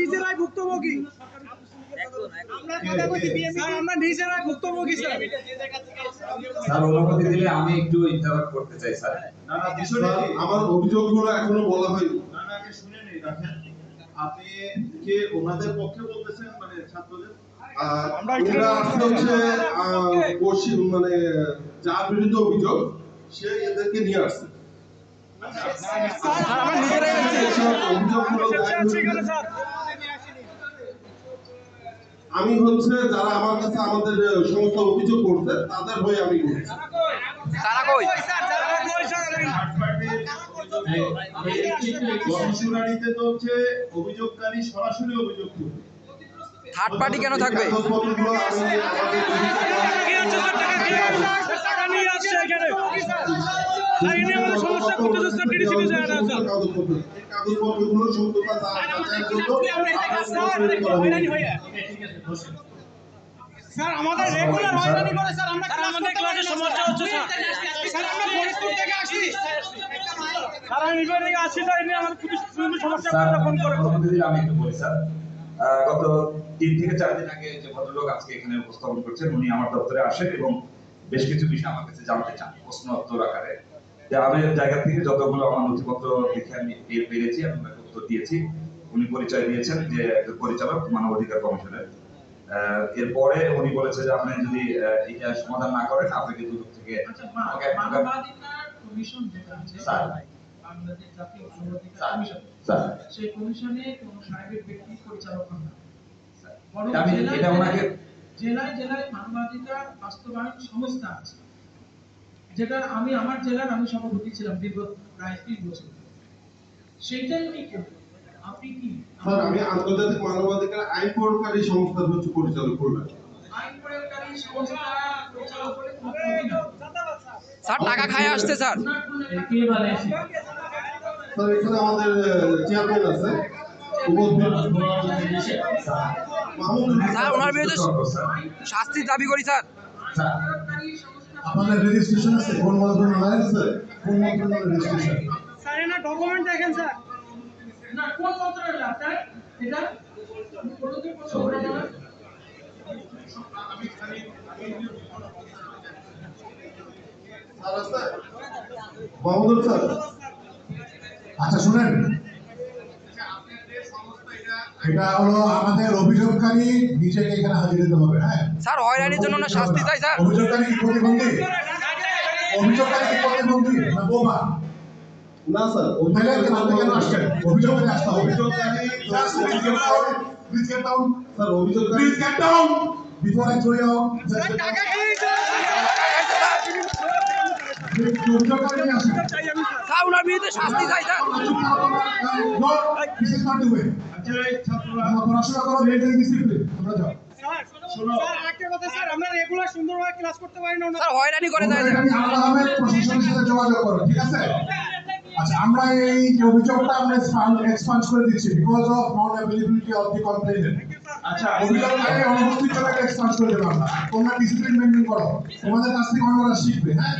নিজেরাই ভুক্তভোগী, আমরা নিজেরাই ভুক্তভোগী স্যার। স্যার অনুমতি দিলে আমি একটু ইন্টারাপ্ট করতে চাই স্যার। না না, বিষয়টা কি, আমার অভিযোগগুলো এখনো বলা হয়নি। না না, আগে শুনে নেই, রাখেন। আপনি কি ওনাদের পক্ষে বলতেছেন, মানে ছাত্রদের? ওরা হচ্ছে মানে যার বিরুদ্ধে অভিযোগ সে এদেরকে নিয়ে আসছে। আমি হচ্ছে যারা আমার কাছে আমাদের সমস্ত অভিযোগ করছে তাদের হয়ে আমি বলছি। গণশুনানিতে তো হচ্ছে অভিযোগকারী সরাসরি অভিযোগ করবে। থার্ড পার্টি কেন থাকবে? স্যার আমাদের রেগুলার হয়রানি করে স্যার, আমরা আমাদের ক্লাসে সমস্যা হচ্ছে স্যার। স্যার আমরা ফরিদপুর থেকে আসি, স্যার আমি বিভাগ থেকে আসি স্যার, এমনি আমাদের পুলিশ সমস্যা করে ফোন করে। আমি একটু বলি স্যার, গত 3 থেকে 4 দিন আগে যে ভদ্রলোক আজকে এখানে উপস্থাপন করছেন উনি আমার দপ্তরে আসেন এবং বেশ কিছু বিষয় আমার কাছে জানতে চান প্রশ্ন উত্তর আকারে। যে আমি জায়গা থেকে যতগুলো আমার নথিপত্র দেখে আমি পেরেছি আমি উত্তর দিয়েছি। উনি পরিচয় দিয়েছেন যে একজন পরিচালক মানবাধিকার কমিশনের। এরপরে উনি বলেছে যে আপনি যদি এটা সমাধান না করেন আপনাকে দুদক থেকে মানবাধিকার কমিশন যেটা আছে স্যার, বাংলাদেশ জাতীয় মানবাধিকার কমিশন, স্যার সেই কমিশনে কোনো সার্বিক ব্যক্তি পরিচালক হন না। আমি এটা ওনাকে জেলায় জেলায় মানবাধিকার বাস্তবায়ন সংস্থা আছে, যেটা আমি আমার জেলার আমি সভাপতি ছিলাম দীর্ঘ প্রায় 30 বছর। সেইটাই উনি করবেন। আপনি কি স্যার, আমি আন্তর্জাতিক মানবাধিকার আইন প্রয়োগকারী সংস্থার হচ্ছে পরিচালক করবেন। আইন প্রয়োগকারী সংস্থা পরিচালক করে কোনো পদই না। স্যার টাকা খায় আসছে স্যার। কে বলেছে? স্যার এখানে আমাদের চেয়ারম্যান আছে স্যার ওনার বিরুদ্ধে শাস্তির দাবি করি স্যার। আপনাদের রেজিস্ট্রেশন আছে, কোন মন্ত্রণালয় আছে, কোন মন্ত্রণালয়ের রেজিস্ট্রেশন? স্যার এনা ডকুমেন্ট দেখেন স্যার। না, কোন মন্ত্রণালয় আপনার এটা? বলুন তো কোন মন্ত্রণালয়? স্যার আছে মাহমুদুল স্যার। আচ্ছা শুনেন, এটা হলো আমাদের অভিযোগকারী নিজেকে এখানে হাজির দিতে হবে। হ্যাঁ স্যার হয়রানির জন্য না শাস্তি চাই স্যার। অভিযোগকারী কি প্রতিবন্ধী? অভিযোগকারী কি প্রতিবন্ধী না বোমা? না স্যার, কেন আসছেন? অভিযোগকারী আসতে হবে। Please get down. স্যার অভিযোগকারী please get down before I throw you out. টাকা খেয়েছে অভিযোগকারী নিয়ে আসেন। স্যার ওনার বিরুদ্ধে শাস্তি চাই sir. No, this is not the way. পড়াশোনা করো, মেইনটেইন ডিসিপ্লিন। তোমরা যাও। স্যার একটা কথা স্যার, আমরা রেগুলার সুন্দরভাবে ক্লাস করতে পারি না। স্যার হয়রানি করে দেয় স্যার। আলাদাভাবে প্রশাসনের সাথে যোগাযোগ করো, ঠিক আছে? আচ্ছা, আমরা এই যে অভিযোগটা আমরা এক্সপান্ড করে দিচ্ছি because of non availability of the complainant. আচ্ছা, অভিযোগকারী অনুপস্থিত জন্য এক্সপান্ড করে দেব আমরা। তোমরা ডিসিপ্লিন মেইনটেইন করো, তোমাদের কাছ থেকে অন্যরা শিখবে। হ্যাঁ।